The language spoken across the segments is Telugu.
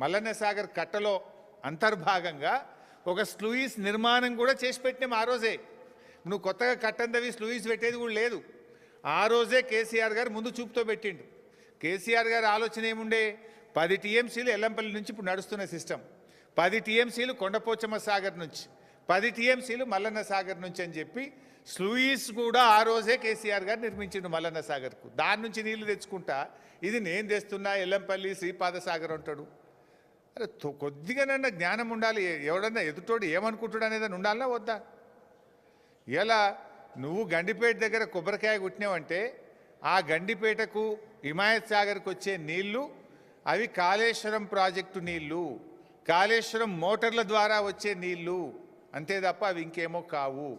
మల్లన్న సాగర్ కట్టలో అంతర్భాగంగా ఒక స్లూయిస్ నిర్మాణం కూడా చేసి పెట్టినాం ఆ రోజే. నువ్వు కొత్తగా కట్టందవి స్లూయిస్ పెట్టేది కూడా లేదు. ఆ రోజే కేసీఆర్ గారు ముందు చూపుతో పెట్టిండు. కేసీఆర్ గారు ఆలోచన ఏముండే, 10 టీఎంసీలు ఎల్లంపల్లి నుంచి ఇప్పుడు నడుస్తున్న సిస్టమ్, 10 టీఎంసీలు కొండపోచమ్మ సాగర్ నుంచి, 10 టీఎంసీలు మల్లన్న సాగర్ నుంచి అని చెప్పి స్లూయిస్ కూడా ఆ రోజే కేసీఆర్ గారు నిర్మించిండు మల్లన్న సాగర్కు. దాని నుంచి నీళ్లు తెచ్చుకుంటా ఇది నేను తెస్తున్నా ఎల్లంపల్లి శ్రీపాద సాగర్ అంటాడు. అరే కొద్దిగానన్నా జ్ఞానం ఉండాలి. ఎవడన్నా ఎదుటోడు ఏమనుకుంటాడు అనేది ఉండాలన్నా వద్దా? ఇలా నువ్వు గండిపేట దగ్గర కొబ్బరికాయ కొట్టినావంటే ఆ గండిపేటకు హిమాయత్ సాగర్కి వచ్చే నీళ్లు అవి కాళేశ్వరం ప్రాజెక్టు నీళ్లు, కాళేశ్వరం మోటార్ల ద్వారా వచ్చే నీళ్లు అంతే తప్ప అవి ఇంకేమో కావు.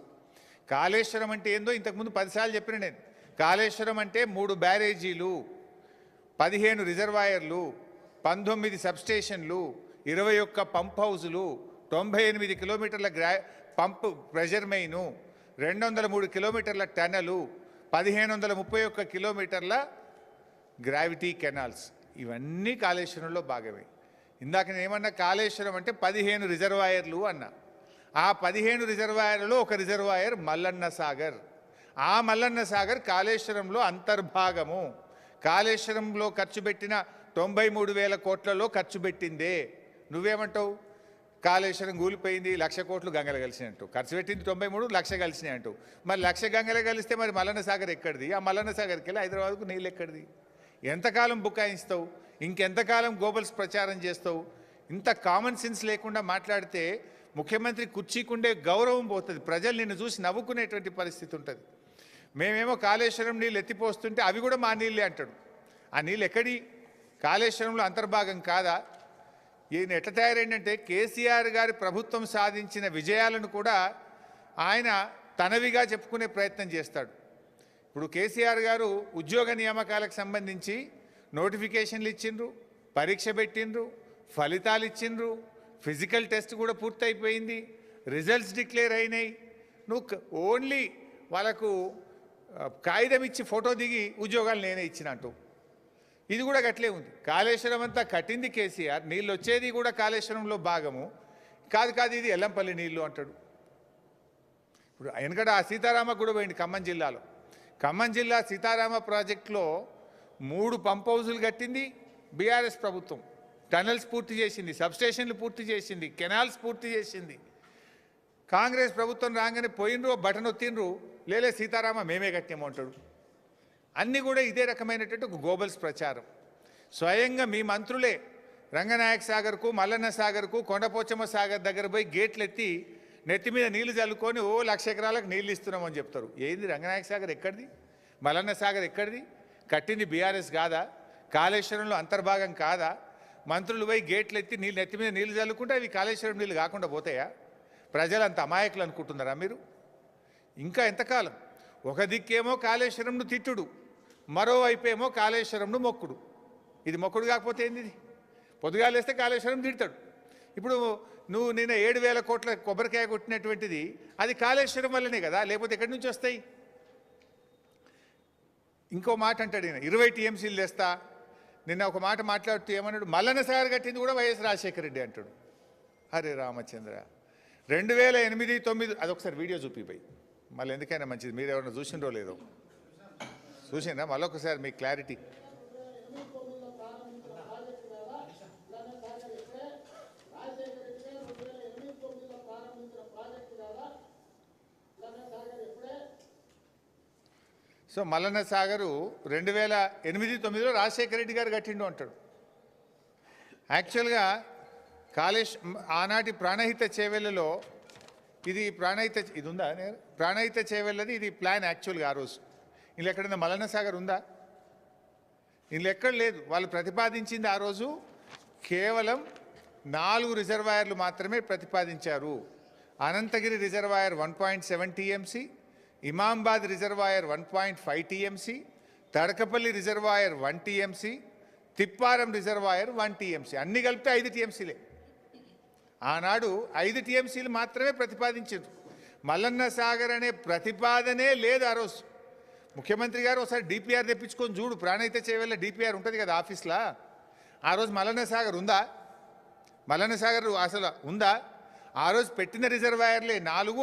కాళేశ్వరం అంటే ఏందో ఇంతకుముందు 10 సార్లు చెప్పిన నేను. కాళేశ్వరం అంటే 3 బ్యారేజీలు, 15 రిజర్వాయర్లు, 19 సబ్స్టేషన్లు, 21 పంప్ హౌజులు, 98 కిలోమీటర్ల పంప్ ప్రెషర్ మెయిను, 203 కిలోమీటర్ల టనలు, 1531 కిలోమీటర్ల గ్రావిటీ కెనాల్స్, ఇవన్నీ కాళేశ్వరంలో భాగమే. ఇందాక నేను ఏమన్నా కాళేశ్వరం అంటే 15 రిజర్వాయర్లు అన్నా. ఆ 15 రిజర్వాయర్లలో ఒక రిజర్వాయర్ మల్లన్న సాగర్. ఆ మల్లన్న సాగర్ కాళేశ్వరంలో అంతర్భాగము. కాళేశ్వరంలో ఖర్చు పెట్టిన 93,000 కోట్లలో ఖర్చు పెట్టిందే. నువ్వేమంటావు? కాళేశ్వరం కూలిపోయింది, 1,00,000 కోట్లు గంగలు కలిసినట్టు. ఖర్చు పెట్టింది 93, 1,00,000 కలిసినాయి అంటూ. మరి 1,00,000 గంగలు కలిస్తే మరి మల్లన్న సాగర్ ఎక్కడిది? ఆ మల్లన్న సాగర్కి వెళ్ళి హైదరాబాద్కు నీళ్ళు ఎక్కడిది? ఎంతకాలం బుకాయిస్తావు? ఇంకెంతకాలం గోబల్స్ ప్రచారం చేస్తావు? ఇంత కామన్ సెన్స్ లేకుండా మాట్లాడితే ముఖ్యమంత్రి కుర్చీకుండే గౌరవం పోతుంది. ప్రజలు నిన్ను చూసి నవ్వుకునేటువంటి పరిస్థితి ఉంటుంది. మేమేమో కాళేశ్వరం నీళ్ళు ఎత్తిపోస్తుంటే అవి కూడా మా నీళ్ళే అంటాడు. ఆ నీళ్ళు ఎక్కడి? కాళేశ్వరంలో అంతర్భాగం కాదా? ఈయన ఎట్లా తయారైందంటే కేసీఆర్ గారి ప్రభుత్వం సాధించిన విజయాలను కూడా ఆయన తనవిగా చెప్పుకునే ప్రయత్నం చేస్తాడు. ఇప్పుడు కేసీఆర్ గారు ఉద్యోగ నియామకాలకు సంబంధించి నోటిఫికేషన్లు ఇచ్చిండ్రు, పరీక్ష పెట్టిండ్రు, ఫలితాలు ఇచ్చిండ్రు, ఫిజికల్ టెస్ట్ కూడా పూర్తయిపోయింది, రిజల్ట్స్ డిక్లేర్ అయినాయి. నువ్వు ఓన్లీ వాళ్ళకు కాగితం ఇచ్చి ఫోటో దిగి ఉద్యోగాలు నేనే ఇచ్చినట్టు. ఇది కూడా గట్లే ఉంది. కాళేశ్వరం అంతా కట్టింది కేసీఆర్, నీళ్ళు వచ్చేది కూడా కాళేశ్వరంలో భాగము. కాదు ఇది ఎల్లంపల్లి నీళ్ళు అంటాడు. ఇప్పుడు వెనకట ఆ సీతారామ కూడా పోయింది ఖమ్మం జిల్లాలో. ఖమ్మం జిల్లా సీతారామ ప్రాజెక్టులో 3 పంప్ హౌజులు కట్టింది బీఆర్ఎస్ ప్రభుత్వం. టనల్స్ పూర్తి చేసింది, సబ్స్టేషన్లు పూర్తి చేసింది, కెనాల్స్ పూర్తి చేసింది. కాంగ్రెస్ ప్రభుత్వం రాగానే పోయినరు, బటన్ ఒత్తిండ్రు, లేలే సీతారామ మేమే కట్టామంటాడు. అన్నీ కూడా ఇదే రకమైనటువంటి ఒక గోబల్స్ ప్రచారం. స్వయంగా మీ మంత్రులే రంగనాయక సాగర్కు, మల్లన్న సాగర్కు, కొండపోచమ్మ సాగర్ దగ్గర పోయి గేట్లు ఎత్తి నెత్తి మీద నీళ్లు చల్లుకొని 1,00,000 ఎకరాలకు నీళ్ళు ఇస్తున్నామని చెప్తారు. ఏంది రంగనాయక సాగర్ ఎక్కడిది? మల్లన్న సాగర్ ఎక్కడిది? కట్టింది బీఆర్ఎస్ కాదా? కాళేశ్వరంలో అంతర్భాగం కాదా? మంత్రులు పోయి గేట్లు ఎత్తి నెత్తి మీద నీళ్లు చల్లుకుంటే అవి కాళేశ్వరం నీళ్ళు కాకుండా పోతాయా? ప్రజలు అంత అమాయకులు అనుకుంటున్నారా మీరు? ఇంకా ఎంతకాలం? ఒక దిక్కేమో కాళేశ్వరంను తిట్టుడు, మరోవైపు ఏమో కాళేశ్వరంను మొక్కుడు. ఇది మొక్కుడు కాకపోతే ఏంది? పొద్దుగాలేస్తే కాళేశ్వరం తిడతాడు. ఇప్పుడు నువ్వు నిన్న 7,000 కోట్ల కొబ్బరికాయ కొట్టినటువంటిది అది కాళేశ్వరం వల్లనే కదా, లేకపోతే ఎక్కడి నుంచి వస్తాయి? ఇంకో మాట అంటాడు ఈయన, 20 టీఎంసీలు తెస్తా. నిన్న ఒక మాట మాట్లాడుతూ ఏమన్నాడు? మల్లన్న సాగర్ కట్టింది కూడా వైఎస్ రాజశేఖర రెడ్డి అంటాడు. హరే రామచంద్ర, 2008-9 అదొకసారి వీడియో చూపిపోయి మళ్ళీ ఎందుకైనా మంచిది. మీరు ఎవరైనా చూసిండ్రో లేదో చూసిండ్రా? మళ్ళొకసారి మీకు క్లారిటీ. సో మల్లన్న సాగరు 2008-9లో రాజశేఖర రెడ్డి గారు కట్టిండు అంటాడు. యాక్చువల్గా ఆనాటి ప్రాణహిత చేవెళ్ళలో ఇది ఇది ఉందా? ప్రాణహిత చేవెళ్ళది ఇది ప్లాన్ యాక్చువల్గా. ఆ రోజు ఇందులో ఎక్కడైనా మల్లన్న సాగర్ ఉందా? ఇందులో ఎక్కడ లేదు. వాళ్ళు ప్రతిపాదించింది ఆ రోజు కేవలం 4 రిజర్వాయర్లు మాత్రమే ప్రతిపాదించారు. Anantagiri reservoir 1.7 TMC, Imambad reservoir 1.5 TMC, Tadakapalli reservoir 1 TMC, Tipparam reservoir 1 TMC, అన్ని కలిపితే 5 టీఎంసీలే. ఆనాడు 5 టీఎంసీలు మాత్రమే ప్రతిపాదించారు. మల్లన్న సాగర్ అనే ప్రతిపాదనే లేదు ఆ రోజు. ముఖ్యమంత్రి గారు ఒకసారి డిపిఆర్ తెప్పించుకొని చూడు, ప్రాణహిత చేవెళ్ళ డిపిఆర్ ఉంటుంది కదా ఆఫీస్లో. ఆ రోజు మల్లన్న సాగర్ ఉందా? మల్లన్న సాగర్ అసలు ఉందా? ఆ రోజు పెట్టిన రిజర్వాయర్లే 4,